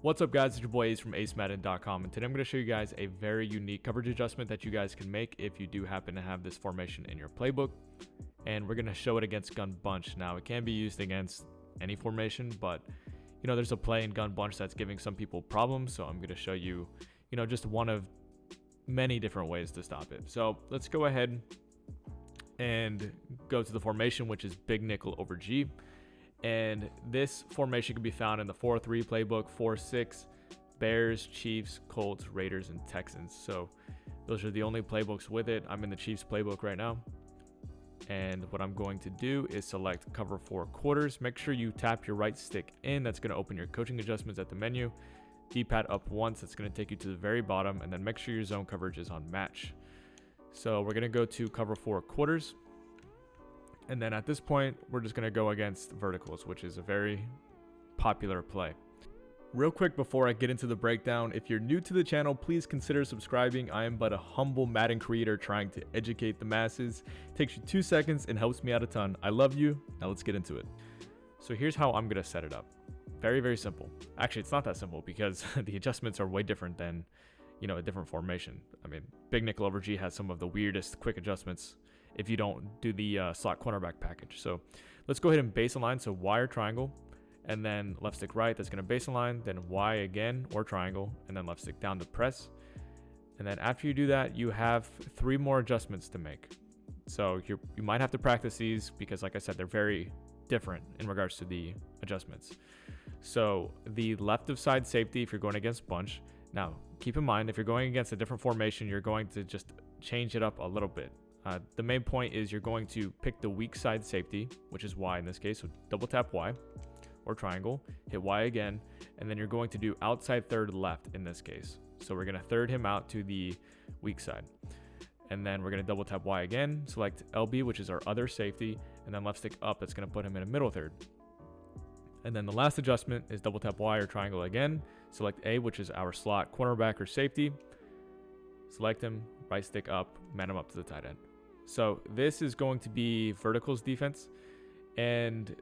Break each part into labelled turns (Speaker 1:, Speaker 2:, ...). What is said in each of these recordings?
Speaker 1: What's up guys, it's your boy Ace from acemadden.com, and today I'm going to show you guys a very unique coverage adjustment that you guys can make if you do happen to have this formation in your playbook. And we're going to show it against gun bunch. Now it can be used against any formation, but there's a play in gun bunch that's giving some people problems, so I'm going to show you just one of many different ways to stop it. So let's go ahead and go to the formation, which is big nickel over G. And this formation can be found in the 4-3 playbook, 4-6, Bears, Chiefs, Colts, Raiders, and Texans. So those are the only playbooks with it. I'm in the Chiefs playbook right now. And what I'm going to do is select cover 4 quarters. Make sure you tap your right stick in. That's going to open your coaching adjustments at the menu. D-pad up once. That's going to take you to the very bottom. And then make sure your zone coverage is on match. So we're going to go to cover 4 quarters. And then at this point, we're just going to go against verticals, which is a very popular play. Real quick before I get into the breakdown, if you're new to the channel, please consider subscribing. I am but a humble Madden creator trying to educate the masses. It takes you 2 seconds and helps me out a ton. I love you. Now let's get into it. So here's how I'm going to set it up. Very, very simple. Actually, it's not that simple because the adjustments are way different than, a different formation. I mean, big nickel over G has some of the weirdest quick adjustments if you don't do the slot cornerback package. So let's go ahead and base align. So Y or triangle, and then left stick right, that's going to base align, then Y again or triangle, and then left stick down to press. And then after you do that, you have 3 more adjustments to make. So you might have to practice these because, like I said, they're very different in regards to the adjustments. So the left of side safety, if you're going against bunch. Now keep in mind, if you're going against a different formation, you're going to just change it up a little bit. The main point is you're going to pick the weak side safety, which is Y in this case. So double tap Y or triangle, hit Y again, and then you're going to do outside third left in this case. So we're going to third him out to the weak side. And then we're going to double tap Y again, select LB, which is our other safety, and then left stick up, that's going to put him in a middle third. And then the last adjustment is double tap Y or triangle again, select A, which is our slot cornerback or safety, select him, right stick up, man him up to the tight end. So this is going to be verticals defense. And,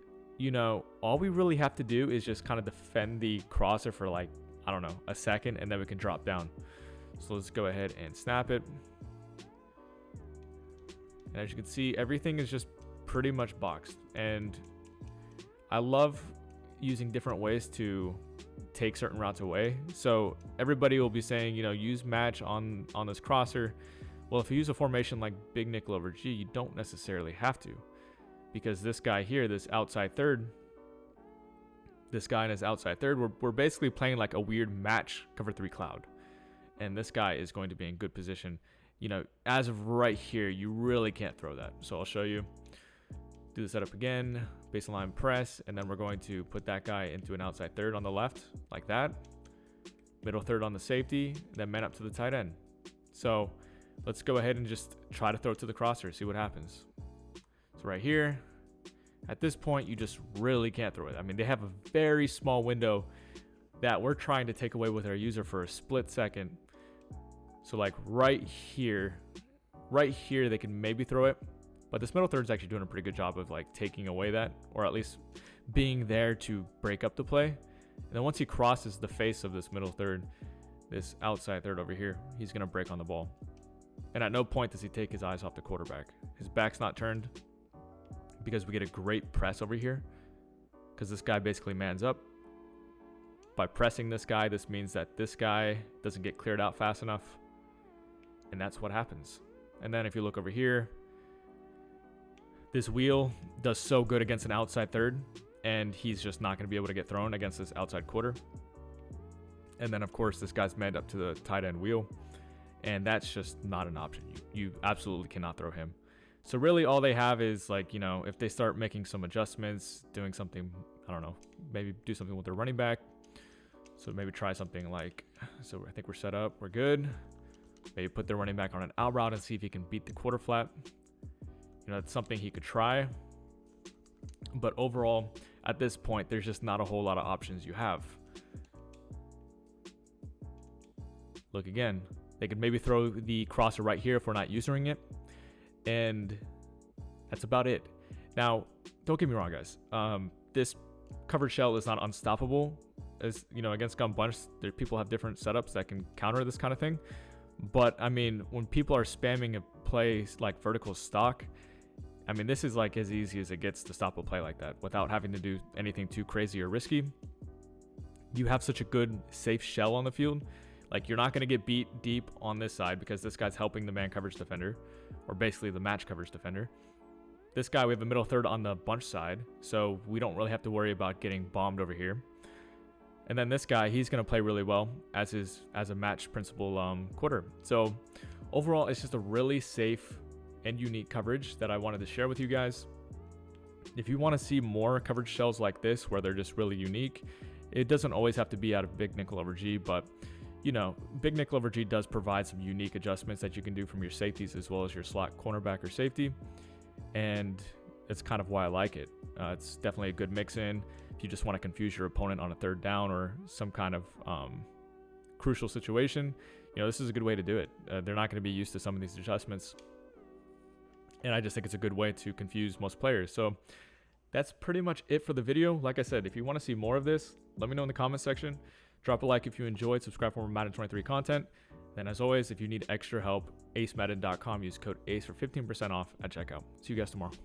Speaker 1: all we really have to do is just kind of defend the crosser for a second, and then we can drop down. So let's go ahead and snap it. And as you can see, everything is just pretty much boxed. And I love using different ways to take certain routes away. So everybody will be saying, use match on this crosser. Well, if you use a formation like big nickel over G, you don't necessarily have to, because this guy here, this guy in his outside third, we're basically playing like a weird match cover 3 cloud. And this guy is going to be in good position. As of right here, you really can't throw that. So I'll show you. Do the setup again, baseline press, and then we're going to put that guy into an outside third on the left, like that. Middle third on the safety, then man up to the tight end. So let's go ahead and just try to throw it to the crosser, see what happens. So right here, at this point, you just really can't throw it. I mean, they have a very small window that we're trying to take away with our user for a split second. So like right here, they can maybe throw it. But this middle third is actually doing a pretty good job of taking away that, or at least being there to break up the play. And then once he crosses the face of this middle third, this outside third over here, he's going to break on the ball. And at no point does he take his eyes off the quarterback. His back's not turned because we get a great press over here because this guy basically mans up. By pressing this guy, this means that this guy doesn't get cleared out fast enough. And that's what happens. And then if you look over here, this wheel does so good against an outside third, and he's just not going to be able to get thrown against this outside quarter. And then, of course, this guy's manned up to the tight end wheel, and that's just not an option. You absolutely cannot throw him. So really all they have is if they start making some adjustments, doing something, I don't know, maybe do something with their running back. So maybe try something so I think we're set up, we're good. Maybe put their running back on an out route and see if he can beat the quarter flat. It's something he could try. But overall, at this point, there's just not a whole lot of options you have. Look again. They could maybe throw the crosser right here if we're not using it. And that's about it. Now, don't get me wrong, guys. This covered shell is not unstoppable. is, you know, against gun bunch, people have different setups that can counter this kind of thing. But I mean, when people are spamming a play like vertical stock, I mean, this is like as easy as it gets to stop a play like that without having to do anything too crazy or risky. You have such a good safe shell on the field. Like, you're not going to get beat deep on this side because this guy's helping the man coverage defender, or basically the match coverage defender. This guy, we have a middle third on the bunch side, so we don't really have to worry about getting bombed over here. And then this guy, he's going to play really well as a match principal quarter. So overall, it's just a really safe and unique coverage that I wanted to share with you guys. If you want to see more coverage shells like this where they're just really unique, it doesn't always have to be out of big nickel over G, but you know, big nickel over G does provide some unique adjustments that you can do from your safeties as well as your slot cornerback or safety, and that's kind of why I like it. It's definitely a good mix in if you just want to confuse your opponent on a third down or some kind of crucial situation. You know, this is a good way to do it. They're not going to be used to some of these adjustments, and I just think it's a good way to confuse most players. So that's pretty much it for the video. Like I said, if you want to see more of this, let me know in the comment section. Drop a like if you enjoyed, subscribe for more Madden 23 content. Then as always, if you need extra help, acemadden.com, use code ACE for 15% off at checkout. See you guys tomorrow.